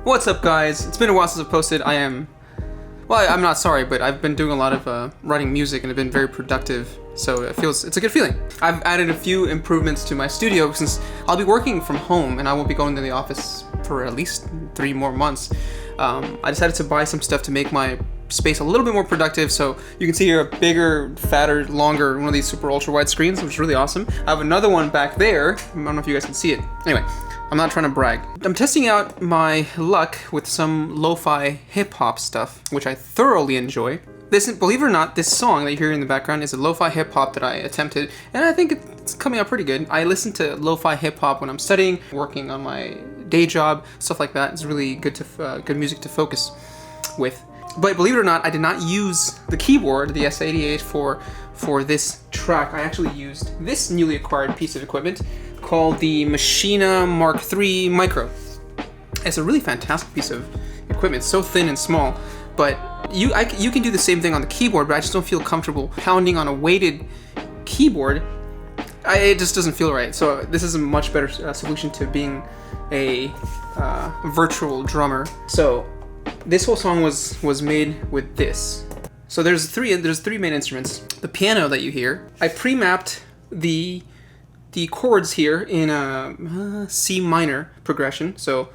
What's up, guys? It's been a while since I've posted. I'm not sorry, but I've been doing a lot of writing music and have been very productive, so it's a good feeling. I've added a few improvements to my studio since I'll be working from home and I won't be going to the office for at least 3 more months. I decided to buy some stuff to make my space a little bit more productive, so you can see here a bigger, fatter, longer, one of these super ultra wide screens, which is really awesome. I have another one back there. I don't know if you guys can see it. Anyway, I'm not trying to brag. I'm testing out my luck with some lo-fi hip-hop stuff, which I thoroughly enjoy. Believe it or not, this song that you hear in the background is a lo-fi hip-hop that I attempted, and I think it's coming out pretty good. I listen to lo-fi hip-hop when I'm studying, working on my day job, stuff like that. It's really good music to focus with. But believe it or not, I did not use the keyboard, the S88, for this track. I actually used this newly acquired piece of equipment called the Machina Mark III Micro. It's a really fantastic piece of equipment, so thin and small, but you can do the same thing on the keyboard, but I just don't feel comfortable pounding on a weighted keyboard. It just doesn't feel right. So this is a much better solution to being a virtual drummer. So this whole song was made with this. So there's three main instruments. The piano that you hear, I pre-mapped the chords here in a C minor progression. So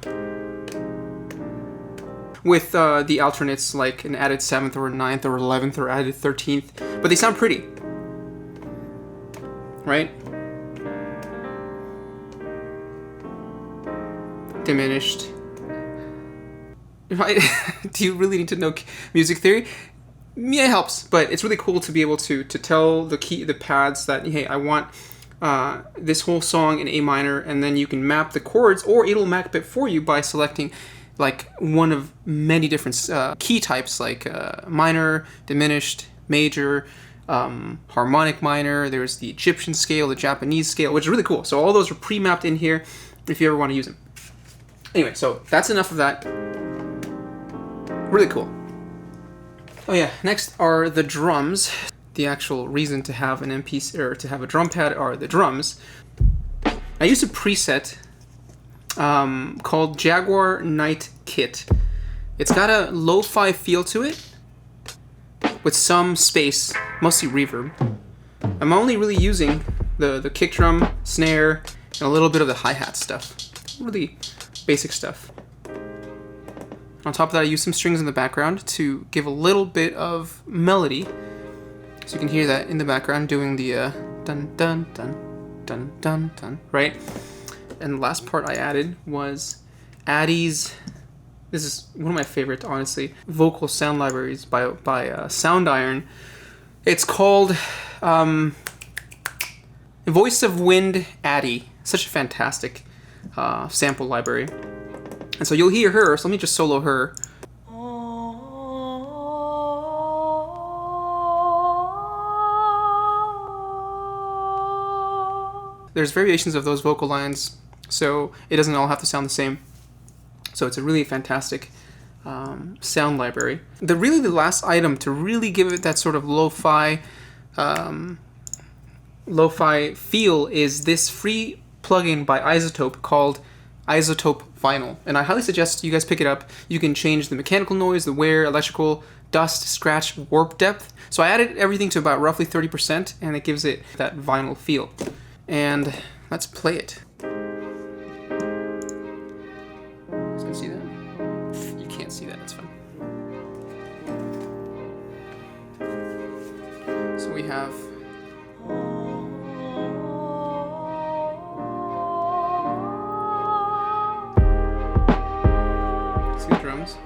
with the alternates like an added 7th or 9th or 11th or added 13th, but they sound pretty, right? Diminished. Right? Do you really need to know music theory? Yeah, it helps, but it's really cool to be able to tell the pads that, hey, I want this whole song in A minor, and then you can map the chords, or it'll map it for you by selecting like one of many different key types, like minor, diminished, major, harmonic minor. There's the Egyptian scale, the Japanese scale, which is really cool. So all those are pre-mapped in here if you ever want to use them. Anyway, so that's enough of that. Really cool. Oh yeah, next are the drums. The actual reason to have an MP or to have a drum pad are the drums. I used a preset called Jaguar Night Kit. It's got a lo-fi feel to it with some space, mostly reverb. I'm only really using the kick drum, snare, and a little bit of the hi-hat stuff. Really basic stuff. On top of that, I use some strings in the background to give a little bit of melody. So you can hear that in the background doing the dun dun dun dun dun dun, right? And the last part I added was Addy's, this is one of my favorite, honestly, vocal sound libraries by Sound Iron. It's called Voice of Wind Addy. Such a fantastic sample library. And so you'll hear her, so let me just solo her. There's variations of those vocal lines, so it doesn't all have to sound the same. So it's a really fantastic sound library. The last item to really give it that sort of lo-fi feel is this free plugin by iZotope called iZotope Vinyl, and I highly suggest you guys pick it up. You can change the mechanical noise, the wear, electrical, dust, scratch, warp depth. So I added everything to about roughly 30%, and it gives it that vinyl feel. And let's play it. You can see that? You can't see that, it's fine. So we have drums.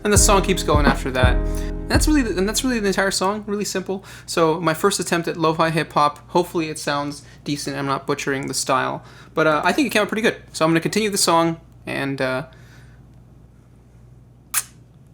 and the song keeps going after that. And that's really the entire song. Really simple. So my first attempt at lo-fi hip hop. Hopefully it sounds decent. I'm not butchering the style, but I think it came out pretty good. So I'm gonna continue the song and